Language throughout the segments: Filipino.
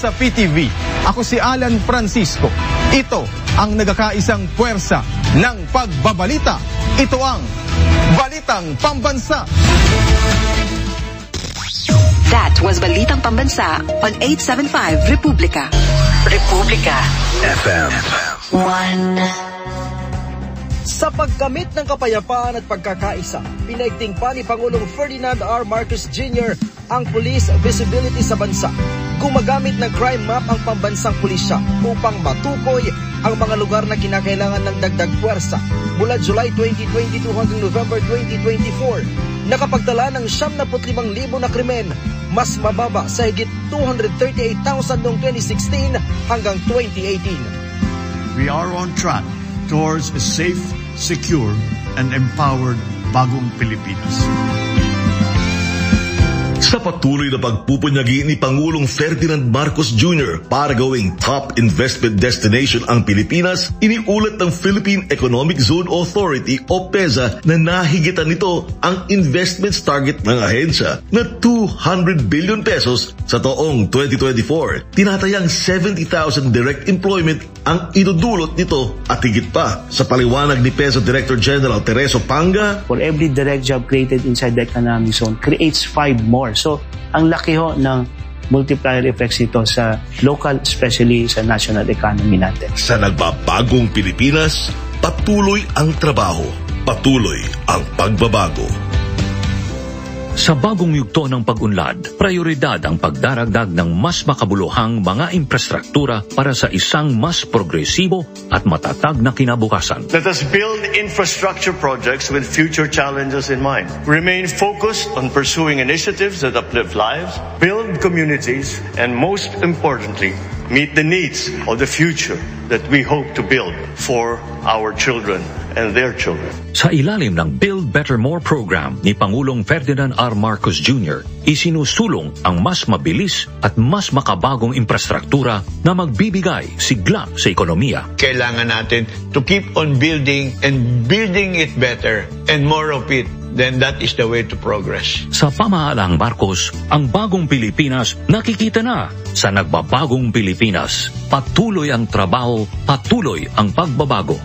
sa PTV. Ako si Alan Francisco. Ito ang nagkakaisang puwersa ng pagbabalita. Ito ang Balitang Pambansa. That was Balitang Pambansa on 875 Republika. Republika FM 1. Sa pagkamit ng kapayapaan at pagkakaisa, pinaigting pa ni Pangulong Ferdinand R. Marcos Jr. ang police visibility sa bansa. Gumagamit ng crime map ang pambansang pulisya upang matukoy ang mga lugar na kinakailangan ng dagdag puwersa. Mula July 2022 hanggang November 2024, nakapagtala ng 75,000 na krimen, mas mababa sa higit 238,000 noong 2016 hanggang 2018. We are on track towards a safe, secure, and empowered bagong Pilipinas. Sa patuloy na pagpupunyagi ni Pangulong Ferdinand Marcos Jr. para gawing top investment destination ang Pilipinas, iniulat ng Philippine Economic Zone Authority o PEZA na nahigitan nito ang investments target ng ahensya na 200 billion pesos sa taong 2024. Tinatayang 70,000 direct employment ang idudulot nito at higit pa. Sa paliwanag ni PEZA Director General Tereso Panga, for every direct job created inside the economic zone creates 5 more. So, ang laki ho ng multiplier effects nito sa local, especially sa national economy natin. Sa nagbabagong Pilipinas, patuloy ang trabaho, patuloy ang pagbabago. Sa bagong yugto ng pag-unlad, prioridad ang pagdaragdag ng mas makabuluhang mga infrastruktura para sa isang mas progresibo at matatag na kinabukasan. Let us build infrastructure projects with future challenges in mind. Remain focused on pursuing initiatives that uplift lives, build communities, and most importantly, meet the needs of the future that we hope to build for our children and their children. Sa ilalim ng Build Better More program ni Pangulong Ferdinand R. Marcos Jr., isinusulong ang mas mabilis at mas makabagong infrastruktura na magbibigay sigla sa ekonomiya. Kailangan natin to keep on building and building it better and more of it. Then that is the way to progress. Sa pamahalaang Marcos, ang bagong Pilipinas nakikita na sa nagbabagong Pilipinas. Patuloy ang trabaho, patuloy ang pagbabago.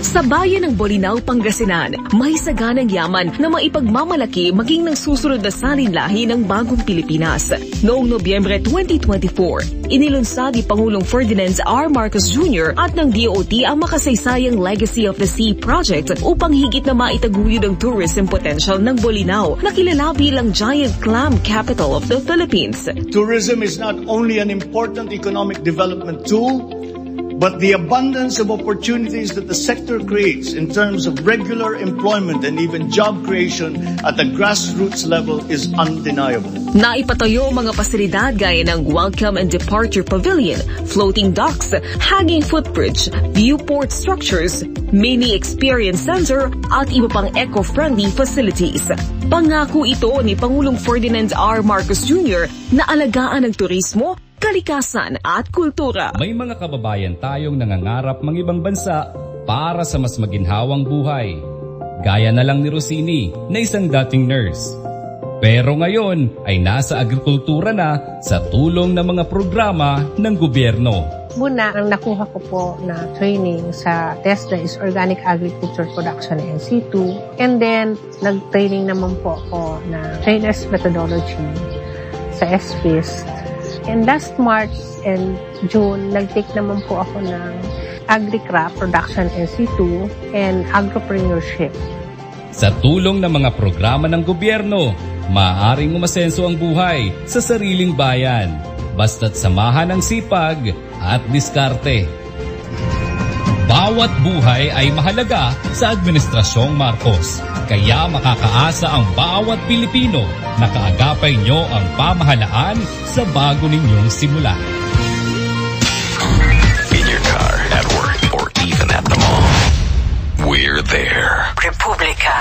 Sa bayan ng Bolinao, Pangasinan, may saganang yaman na maipagmamalaki maging ng susunod na salinlahi ng bagong Pilipinas. Noong Nobyembre 2024, inilunsad ni Pangulong Ferdinand R. Marcos Jr. at ng DOT ang makasaysayang Legacy of the Sea project upang higit na maitaguyod ang tourism potential ng Bolinao na kilala bilang Giant Clam Capital of the Philippines. Tourism is not only an important economic development tool, but the abundance of opportunities that the sector creates in terms of regular employment and even job creation at the grassroots level is undeniable. Naipatayo mga pasilidad gaya ng Welcome and Departure Pavilion, floating docks, hanging footbridge, viewport structures, mini experience center at iba pang eco-friendly facilities. Pangako ito ni Pangulong Ferdinand R. Marcos Jr. na alagaan ng turismo, kalikasan at kultura. May mga kababayan tayong nangangarap mang-ibang bansa para sa mas maginhawang buhay. Gaya na lang ni Rosini na isang dating nurse. Pero ngayon ay nasa agrikultura na sa tulong ng mga programa ng gobyerno. Muna, ang nakuha ko po na training sa TESDA is Organic Agriculture Production NC2. And then, nag-training naman po ako na Trainer's Methodology sa SFIST. And last March and June, nag-take naman po ako ng Agri-Crop Production NC2 and Agropreneurship. Sa tulong ng mga programa ng gobyerno, maaaring umasenso ang buhay sa sariling bayan. Basta't samahan ng sipag at diskarte. Bawat buhay ay mahalaga sa Administrasyong Marcos. Kaya makakaasa ang bawat Pilipino na kaagapay nyo ang pamahalaan sa bago ninyong simula. In your car, at work, or even at the mall, we're there. Republika.